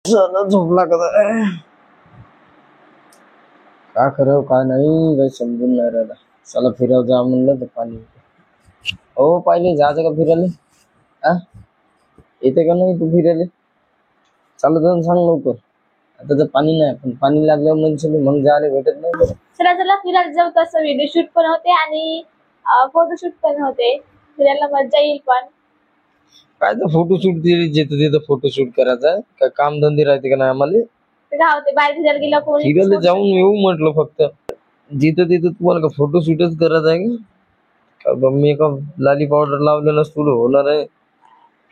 चला झोप लागत आहे. का करावं का नाही काही समजून नाही राहिला. चला फिरावं जा म्हणलं तर पाणी हो पाहिले जायचं का फिरायला? हा येते का नाही तू फिरायला? चालत जाऊन सांग लवकर. आता तर पाणी नाही पण पाणी लागल्यावर म्हणजे मग जायला भेटत नाही बरं. चला चला फिरायला जाऊ. तसं व्हिडिओ शूट पण होते आणि फोटोशूट पण होते. फिरायला मजा येईल पण. काय तर फोटोशूट जिथं तिथं फोटोशूट करायचा काय काम धंदे राहते का नाही आम्हाला? काय होते बाहेर फिरायला गेलं कोणी फिरायला जाऊन येऊ म्हटलं फक्त. जिथं तिथं तुम्हाला का फोटोशूटच करायचं आहे का? मेकअप लाली पावडर लावलं नसतो होणार आहे.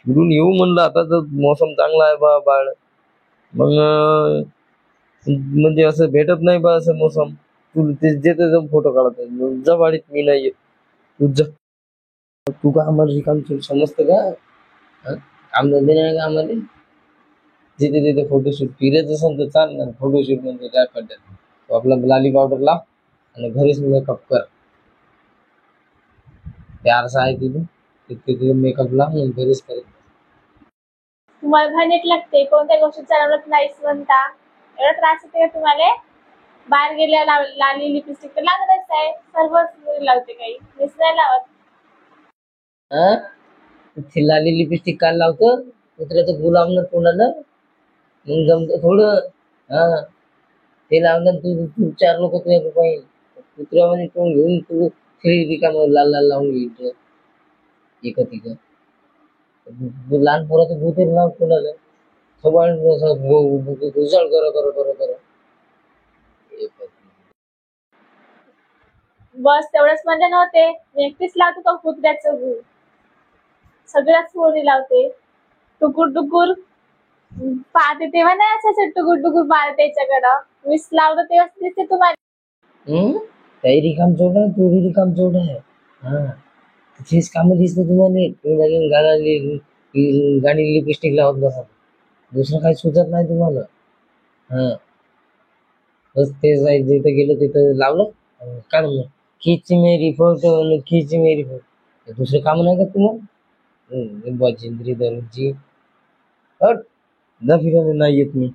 फिरून येऊ म्हणलं आता तर मोसम चांगला आहे बा बाळ. मग म्हणजे असं भेटत नाही बा असं मोसम. तू जिथे जाऊन फोटो काढत जा वाडीत मी नाही येत. तू जा. तू का आम्हाला रिकाम समजतं का? काम धंदे नाही का आम्हाला? जिथे तिथे फोटोशूट फिरायचं असेल तर चाल ना. फोटोशूट म्हणजे काय करतात तू आपला लाली पावडर लाव आणि घरीच मेकअप कर. प्यारसा आहे तिथे तिथे मेकअप लाव आणि घरीच कर. तुम्हाला घाणीट लागते कोणत्या गोष्टी चालवत नाहीस म्हणता. एवढा त्रास होते का तुम्हाला? बाहेर गेल्या लाली लिपस्टिक तर लागतच आहे. सर्वच लावते काही मीच नाही लावत. ती लाली लिपस्टिक काय लावतो? कुत्र्याचं गुलाब न तोंडाला मग जमत थोडं. हा ते लावलं तू चार लोक तुझ्या पाहिजे कुत्र्यामध्ये तोंड घेऊन तू रिकाम लाल लाल लावून घेईल. एकत लहान पोराचं भूत लाव कोणाला सगळं घुसळ कर. बस तेवढंच म्हणजे नव्हते. मी एकटीच लावते तो कुत्र्याचं गू. सगळ्याच पोरी लावते. टुकूर टुकूर पाहते तेव्हा नाही असायचं टुकूर टुकूर पाहते त्याच्याकडं. मीच लावलं तेव्हा दिसते तुम्हाला. काही रिकाम जोड आहे तू रिकाम जोड आहे. हा तेच काम दिसतं तुम्हाला. गाडी लिपस्टिक लावत बसा. दुसरं काही सुचत नाही तुम्हाला. हा बस तेच आहे जिथं गेलं तिथं लावलं काढ मग खिच मेरी फोटो खिच मेरी फोटो. दुसरं काम नाही का तुम्हाला? बजिंद्री दरजी हट जा फिरायला नाही येत मी.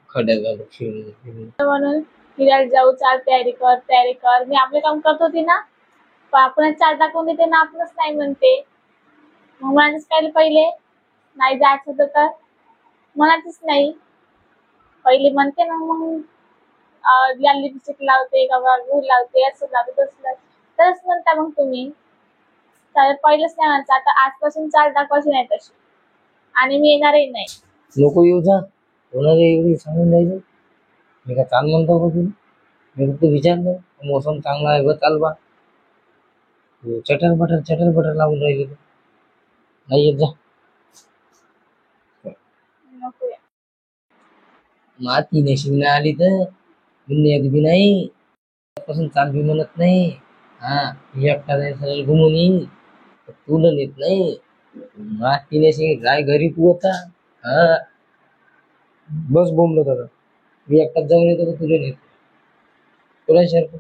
खड्यात घालून फिरून म्हणून फिरायला जाऊ. चाल तयारी कर तयारी कर. मी आपले काम करत होती ना. पण आपणच चाल दाखवून देते ना. आपणच नाही म्हणते. मग म्हणायचंच काय पहिले नाही जायचं होतं तर म्हणायचंच नाही. पहिले म्हणते ना मग लाल लिपस्टिक लावते का गूळ लावते असं लावते तसं लावते तरच म्हणता मग तुम्ही. तर पहिलंच नाही म्हणायचं. आता आजपासून चाल दाखवायची नाही तशी. आणि मी येणारही नाही. नको येऊ जा. कोणाला एवढी सांगून द्यायचं. मी काय चाल म्हणतो का तुला? मी फक्त विचारलं मोसम चांगला आहे बा चाल बा. चटर बटर लावून राहिले नाही येत जा. नको. माती नशीब नाही आली तर येत बी नाही. पासून चाल बी म्हणत नाही. हा एकटा नाही सरळ घुमून येईल. तुला नेत नाही. माती नशीब राय घरी तू होता. हा बस बोंबलं दादा. मी एकटाच जाऊन येतो तुला नेत तुला शर्ट